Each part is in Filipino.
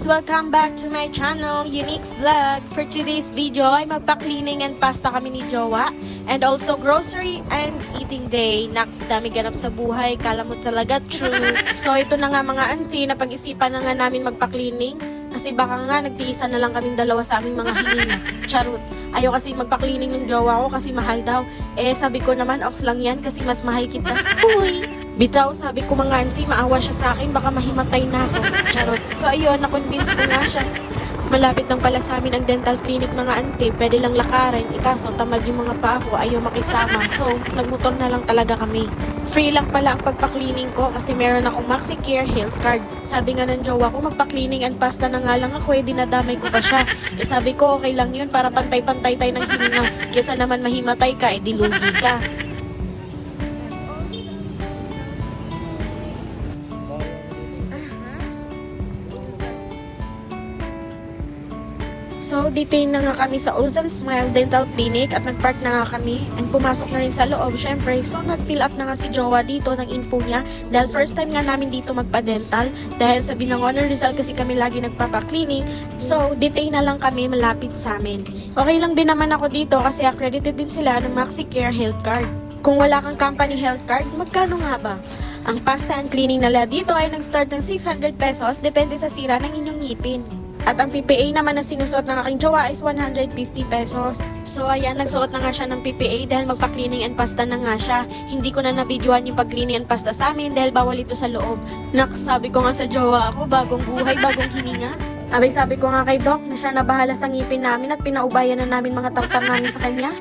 Welcome back to my channel, Unique's Vlog. For today's video ay magpa-cleaning and pasta kami ni Jowa. And also grocery and eating day. Naks, dami ganap sa buhay. Kala mo talaga true. So ito na nga mga auntie, napag-isipan na nga namin magpa-cleaning. Kasi baka nga nagtiisan na lang kaming dalawa sa aming mga hininga. Charot. Ayaw kasi magpa-cleaning ng jowa ko kasi mahal daw. Eh sabi ko naman, ox lang yan kasi mas mahal kita. Huy! Bitaw, sabi ko mga auntie, maawa siya sa akin, baka mahimatay na ako. Charot. So ayun, na-convince ko nga siya. Malapit lang pala sa amin ang dental clinic mga auntie, pwede lang lakarin. Ikaso, tamad yung mga paa ko, ayaw makisama. So, nagmotor na lang talaga kami. Free lang pala ang pagpa-cleaning ko kasi meron akong MaxiCare Health Card. Sabi nga ng jowa ko, magpa-cleaning and pasta na nga lang ako, dinadamay ko pa siya. Eh sabi ko, okay lang yun para pantay-pantay tayo ng hininga. Kesa naman mahimatay ka, dilugi ka. So, detained na nga kami sa Ozal Smile Dental Clinic at nagpark na nga kami and pumasok na rin sa loob, syempre. So, nag-fill up na nga si Jowa dito ng info niya dahil first time nga namin dito magpa-dental dahil sa Binangonan Rizal kasi kami lagi nagpapa-cleaning. So, detained na lang kami malapit sa amin. Okay lang din naman ako dito kasi accredited din sila ng MaxiCare Health Card. Kung wala kang company health card, magkano nga ba? Ang pasta and cleaning nila dito ay nag-start ng 600 pesos depende sa sira ng inyong ngipin. At ang PPA naman na sinusuot ng aking jowa is 150 pesos. So ayan, nagsuot na nga siya ng PPA dahil magpa-cleaning and pasta na nga siya. Hindi ko na na-videoan yung pag-cleaning and pasta sa amin dahil bawal ito sa loob. Naks, sabi ko nga sa jowa ako, bagong buhay, bagong hininga. Abay sabi ko nga kay Doc na siya na bahala sa ngipin namin at pinaubayan na namin mga tartar namin sa kanya.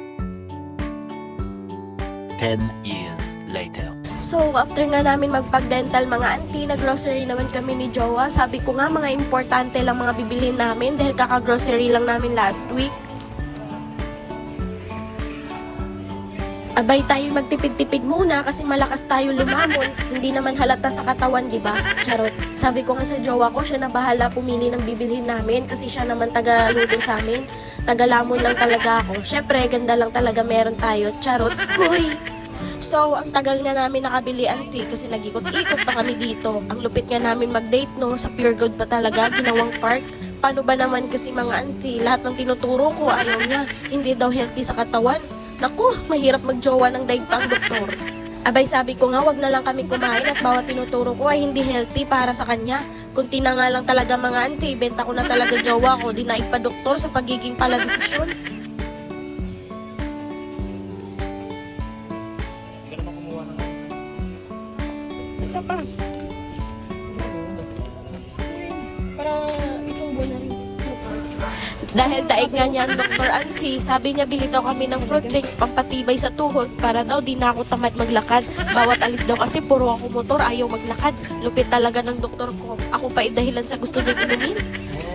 10 years later. So, after nga namin magpag-dental mga auntie, nag-grocery naman kami ni Jowa. Sabi ko nga, mga importante lang mga bibilhin namin dahil kaka-grocery lang namin last week. Abay tayo magtipid-tipid muna kasi malakas tayo lumamon. Hindi naman halata sa katawan, di ba? Charot. Sabi ko nga sa jowa ko, siya na bahala pumili ng bibilhin namin kasi siya naman taga-luto sa amin. Taga-lamon lang talaga ako. Syempre, ganda lang talaga meron tayo. Charot. Huy! So, ang tagal nga namin nakabili auntie kasi nag-ikot-ikot pa kami dito. Ang lupit nga namin mag-date no, sa Pure Gold pa talaga, ginawang park. Paano ba naman kasi mga auntie, lahat ng tinuturo ko ayaw niya, hindi daw healthy sa katawan. Naku, mahirap mag-jowa ng daig pang doktor. Abay sabi ko nga, wag na lang kami kumain at bawat tinuturo ko ay hindi healthy para sa kanya. Kunti na nga lang talaga mga auntie, benta ko na talaga jowa ko, dinaig pa doktor sa pagiging paladesisyon. Isa pa. Para isubo na rin. Dahil daig nga niya ang Dr. Auntie, sabi niya bili daw kami ng fruit drinks pampatibay sa tuhod para daw di na ako tamad maglakad. Bawat alis daw kasi puro ako motor, ayaw maglakad. Lupit talaga ng doktor ko. Ako pa dahilan sa gusto niya inumin.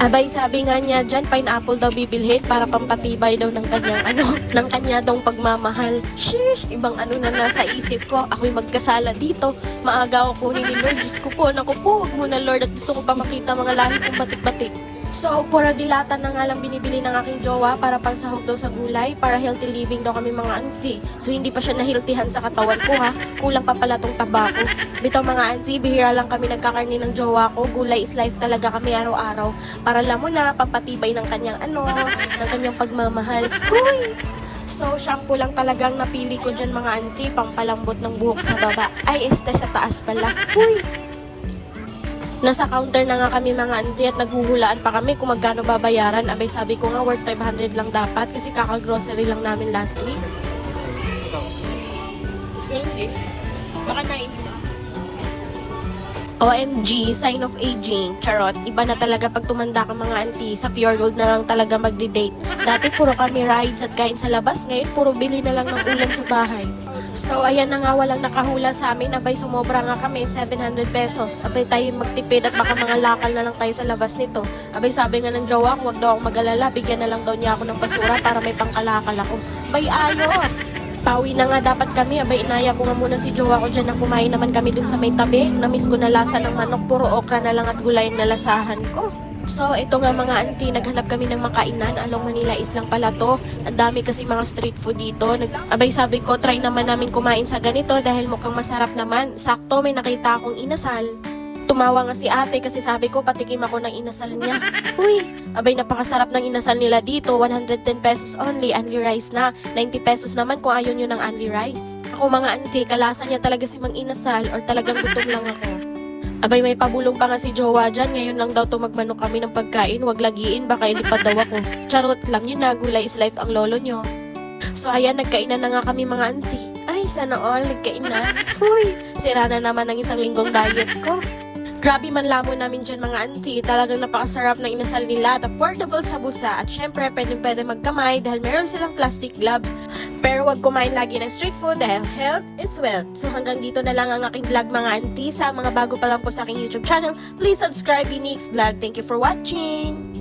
Abay, sabi nga niya dyan, pineapple daw bibilhin para pampatibay daw ng kanyang ng kanya daw pagmamahal. Sheesh, ibang na nasa isip ko. Ako'y magkasala dito. Maaga ako kunin ni Lord. Diyos ko po, naku po, wag muna Lord at gusto ko pa makita mga lahi kong batik-batik. So, pura dilata na nga lang binibili ng aking jowa para pangsahog daw sa gulay, para healthy living daw kami mga auntie. So, hindi pa siya nahiltihan sa katawan ko ha. Kulang pa pala tong tabako. Bitaw mga auntie, bihira lang kami nagkakarni ng jowa ko. Gulay is life talaga kami araw-araw. Para alam mo na, pampatibay ng kanyang ng kanyang pagmamahal. Huy! So, shampoo lang talagang napili ko dyan mga auntie, pampalambot ng buhok sa baba. Ay, este sa taas pala. Huy! Nasa counter na nga kami mga auntie at naghuhulaan pa kami kung magkano babayaran. Abay sabi ko nga worth 500 lang dapat kasi kaka-grocery lang namin last week. Baka 9. OMG, sign of aging. Charot, iba na talaga pag tumanda ka mga auntie. Sa Pure Gold na lang talaga magde-date. Dati puro kami rides at kain sa labas. Ngayon puro bili na lang ng ulam sa bahay. So, ayan na nga, walang nakahula sa amin. Abay, sumobra nga kami, 700 pesos. Abay, tayo magtipid at baka mga lakal na lang tayo sa labas nito. Abay, sabi nga ng jowa ko, wag daw akong mag-alala. Bigyan na lang daw niya ako ng basura para may pangkalakal ako. Bay, ayos! Pauwi na nga dapat kami. Abay, inaya ko nga muna si jowa ko dyan na kumain naman kami dun sa may tabi. Namiss ko na lasa ng manok, puro okra na lang at gulay na lasahan ko. So, ito nga mga auntie, naghanap kami ng makainan. Along Manila is lang pala to. Ang dami kasi mga street food dito. Abay sabi ko, try naman namin kumain sa ganito dahil mukhang masarap naman. Sakto, may nakita akong inasal. Tumawa nga si ate kasi sabi ko patikim ako ng inasal niya. Uy, abay napakasarap ng inasal nila dito. 110 pesos only rice na. 90 pesos naman kung ayaw nyo ng only rice. Ako mga auntie, kalasan niya talaga si Mang Inasal or talagang gutom lang ako. Abay may pabulong pa nga si Jowa dyan. Ngayon lang daw to magmanok kami ng pagkain. Wag lagiin, baka ilipad daw ako. Charot lang yun na, gulay is life ang lolo nyo. So ayan, nagkainan na nga kami mga auntie. Ay, sana all, nagkainan. Uy, sira na naman ang isang linggong diet ko. Grabe man lamon namin dyan mga auntie. Talagang napakasarap ng inasal nila at affordable sa busa. At syempre, pwede magkamay dahil meron silang plastic gloves. Pero wag kumain lagi ng street food dahil health is wealth. So hanggang dito na lang ang aking vlog mga auntie. Sa mga bago pa lang po sa aking YouTube channel, please subscribe Unique's Vlog. Thank you for watching!